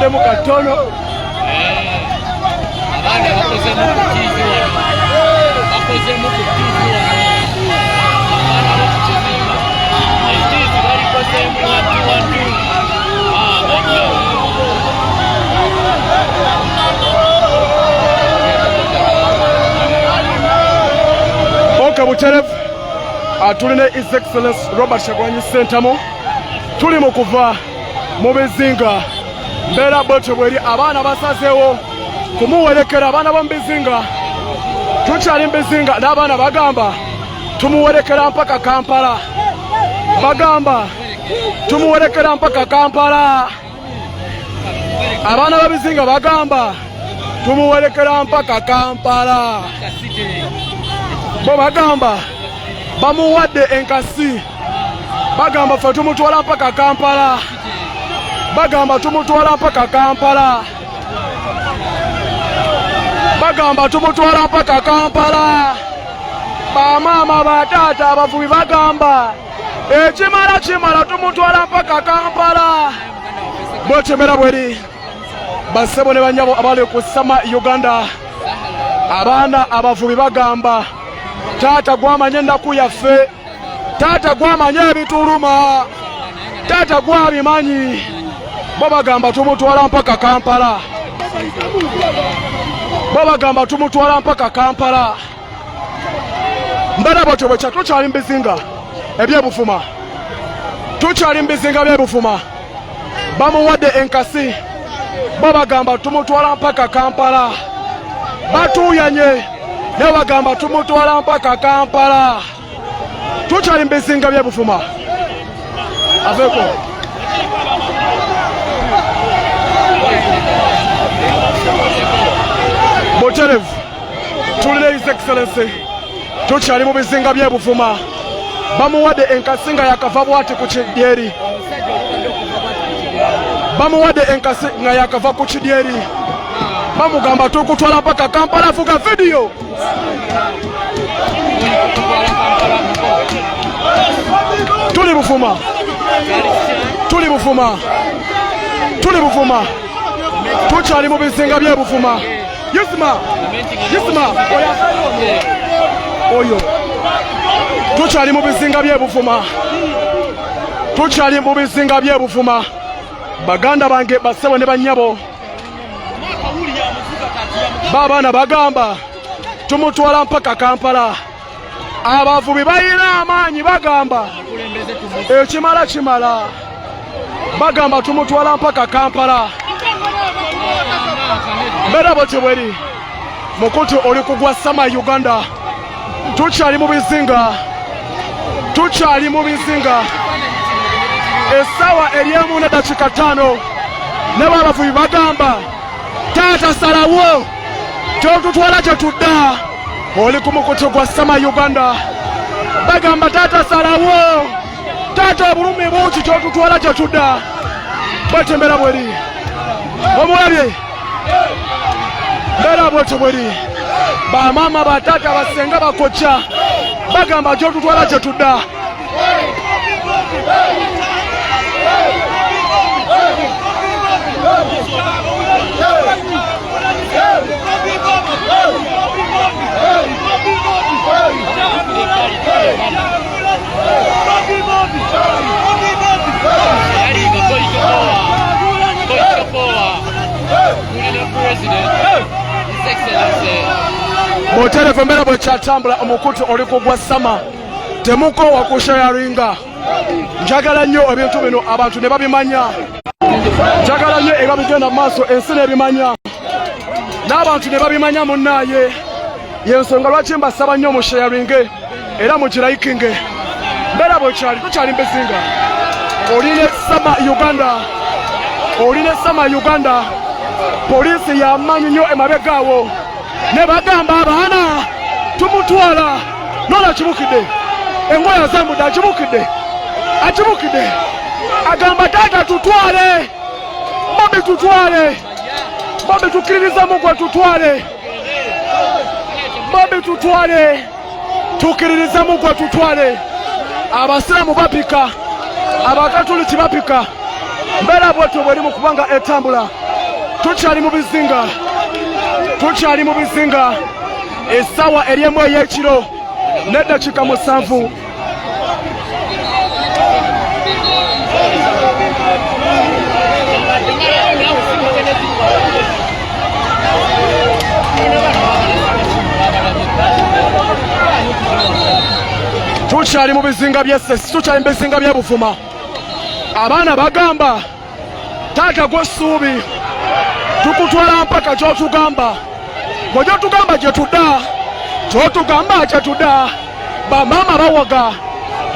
Tukodemu katono. Abana bakoze mu kutizi wano. Bakoze mu kutizi wano. Abana bakoze mu kutizi bali koze mu wantu. Oka Buterevu atulina His Excellency Robert Kyagulanyi Ssentamu tuli mu kuva mu bizinga mbeera bwetyo bweri abaana basazeewo kumuwerekera abaana b'omu bizinga tukyali mu bizinga n'abaana bagamba tumuwerekera mpaka Kampala bagamba tumuwerekera mpaka Kampala abaana b'ebizinga bagamba tumuwerekera mpaka Kampala bo bagamba bamuwadde enkasi bagamba ffe tumutwala mpaka Kampala bagamba tumutwala mpaka Kampala bagamba tumutwala mpaka Kampala bamaama bataata abavubi bagamba ekimala tumutwala mpaka Kampala bwetemera bweri bassebo ne banyabo abali ku Sama Uganda abaana abavubi bagamba taata gwamanya ennaku yaffe taata gwamanya ebituluma taata gwabimanyi bo bagamba tumutwala mpaka Kampala bo bagamba tumutwala mpaka Kampala mbera bwetyo bwekya tukyali mu bizinga ebyebufuma tukyali mu bizinga byebufuma bamuwadde enkasi bo bagamba tumutwala mpaka Kampala batuuyanye ne bagamba tumutwala mpaka Kampala tukyali mu bizinga byebufuma aveeko Buterevu tulina His Excellency tukyali mu bizinga byebufuma bamuwadde enkasi nga yakava bwati ku kidyeri bamuwadde enkasi nga yakava ku kidyeri bamugamba tukutwala mpaka Kampala fuga video tuli bufuma tukyali mu bizinga byebufuma yisima oyo tukyali mu bizinga byebufuma baganda bange bassebo ne bannyabo babaana bagamba tumutwala mpaka Kampala abavubi balina amaanyi bagamba ekimala bagamba tumutwala mpaka Kampala mbeera bwetyo bweri mukutu oli kugwa Sama Uganda tukyali mu bizinga essaawa ery'emu n'eddakiika 5 ne b'abavubi bagamba taata salawo kyotutwala kye tudda oli ku mukutu gwa Sama Uganda bagamba taata salawo taata obulumi bungi kyotutwala kye tudda bwetyo mbeera bweri omulabye mbeera bwetyo bweri bamaama bataata basenga bakocca bagamba kyotutwala kye tudda Buterevu mbeera bwekyatambula omukutu oli kugwa Sama temukoowa kushayaringa njagala nnyo ebintu bino abantu ne babimanya njagala nnyo eba bigenda mu maaso ensi n'ebimanya n'abantu ne babimanya munnaaye yensonga lwaki mbasaba nnyo mushayaringe era mugirayikinge mbeera bwekyali tukyali mbizinga oline Sama Uganda poliisi yamanyi nnyo emabegaawo ne bagamba abaana tumutwala nola kibukidde engoye azambudde akibukidde agamba taata tutwale Bobi tukiririza mugwe tutwale abasiraamu bapika abakatuliki bapika mbeera bwetyo bweri mu kubanga etambula tukyali mu bizinga essaawa ery'emu ey'ekiro n'eddakiika 7. Tukyali mu bizinga by'essesi, tukyali mu bizinga by'Ebuvuma. Abaana bagamba taata gw'essuubi tukutwala mpaka gy'otugamba. Bwe gy'otugamba gye tudda, gy'otugamba gye tudda. Bamaama bawaga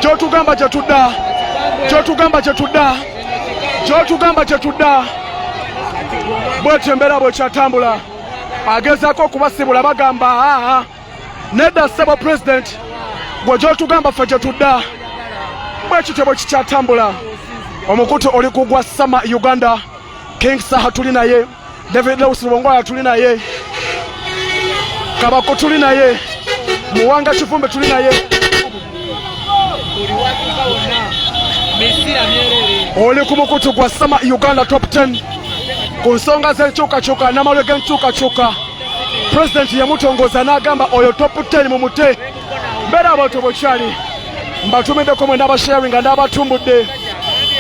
gy'otugamba gye tudda, gy'otugamba gye tudda, gy'otugamba gye tudda. Bw'etyo embeera bw'ekyatambula. Agezaako okubasibula bagamba nedda ssebo pulezidenti bwe gy'otugamba ffe gye tudda. Bw'ekityo bwe kikyatambula. Omukutu oli kugwa Sama Uganda. King Saha tuli naye, David Lewis Lubongoya tuli naye, Kabako tuli naye, Muwanga Kifumbe tuli naye. Oli ku mukutu gwa Sama Uganda top 10 ku nsonga z'enkyukakyuka n'amalwe g'enkyukakyuka. Pulezidenti yamutongoza n'agamba oyo top 10 mumute. Mbeera abantu bwekyali mbatumiddeko mwe n'abasharinga n'abatumbudde.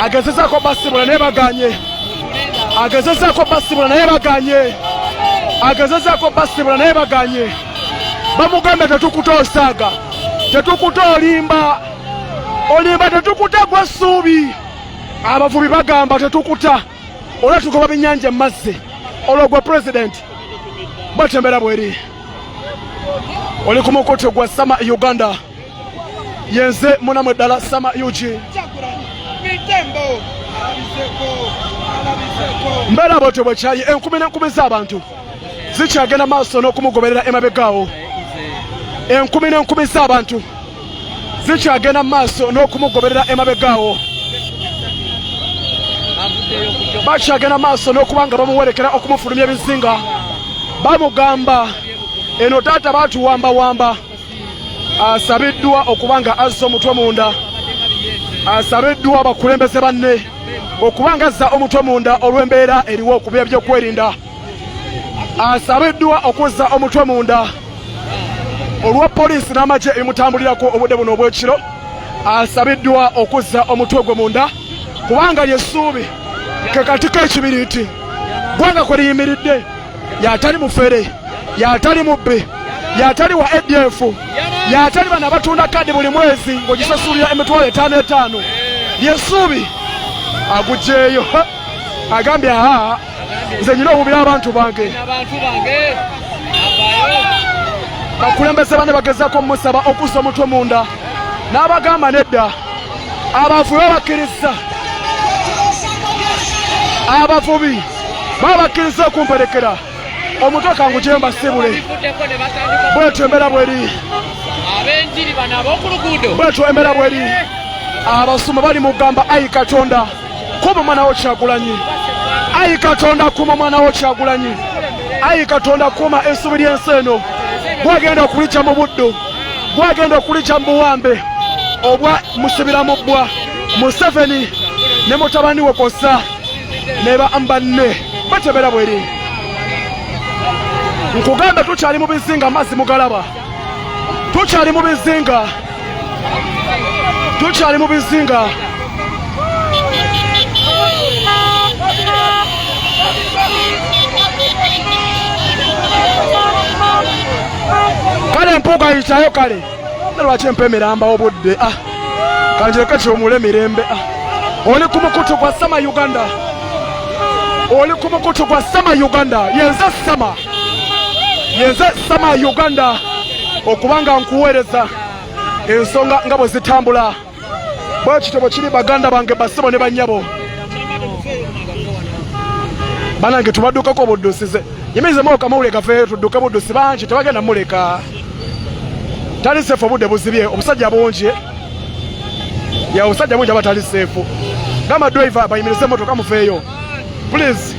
Agezezaako basibula naye baganye. Agezezaako basibula naye baganye. Agezezaako basibula naye baganye. Bamugambe tetukuta osaaga, tetukuta olimba, olimba tetukuta gwa ssuubi. Abavubi bagamba tetukuta olwa tugoba byennyanja emmazzi olwo gwa pulezidenti. Bw'etyo bweri. Oli ku mukutu gwa Sama Uganda. Yenze munamu ddala Sama UG. Mbeera bw'etyo bwekyali. Enkumi n'enkumi z'abantu zikyagenda maaso n'okumugoberera emabegaawo. Enkumi n'enkumi z'abantu zikyagenda maaso n'okumugoberera emabegaawo. Bakyagenda maaso n'okuba nga bamuwerekera okumufulumya ebizinga. Bamugamba eno taata baatuwambawamba. Asabiddwa okuba nga azza omutwe munda. Asabiddwa abakulembeze banne okuba nga azza omutwe munda olw'embeera eriwo okubya ebyokwerinda. Asabiddwa okuzza omutwe munda olwa poliisi n'amagye ebimutambulirako obudde buno obw'ekiro. Asabiddwa okuzza omutwe gwe munda kubanga ly'essuubi ke kati k'ekibiriiti gwanga kwe liyimiridde. Yatali mufere, yatali mubbi, yatali wa ADF, yatali bana abatunda kadi buli mwezi ng'ogisasulira emitwalo 5 ly'essuubi. Agugyeyo agambye nze nyina obubira abantu bange. Bakulembeze bane bagezaako musaba okuzza omutwe munda n'abagamba nedda. Abavubi babakkiriza, abavubi babakkiriza okumperekera omutwe kangugyeyo mbasibule. Bw'etyo embeera bweri. Bw'etyo embeera bweri. Abasuma bali mugamba ayi Katonda kuba mwana wo Kyagulanyi. Ayi Katonda kuma mwana wo Kyagulanyi. Ayi Katonda kuma essuubi ly'ensi eno. Gwagenda okulica mu buddo, gwagenda okulica mu buwambe obwa musibira mu bbwa. Museveni ne mutabani we Kosa ne banne. Bw'etyo embeera bweri. Nkugambe tukyali mu bizinga amazzi mugalaba. Tukyali mu bizinga. Tukyali mu bizinga. Kale mpuga yitayo kale. Lwaki empemeramba obudde? Kanjeka kyomule mirembe. Oli ku mukutu gwa Sama Uganda. Oli ku mukutu gwa Sama Uganda. Yenze Sama. Yenze Sama Uganda. Okubanga nkuweereza ensonga nga bwe zitambula. Bw'ekityo bwe kiri baganda bange basibo ne bannyabo. Banange tubaddukako obuddusize. Yimirizemu okamawulire gafeeyo tudduke buddusi bangi tebagenda muleka. Tali seefu obudde buzibye. Omusajja bungi. Ya omusajja bungi aba tali seefu. Gamba driver bayimirize emmotoka mufeeyo. Please.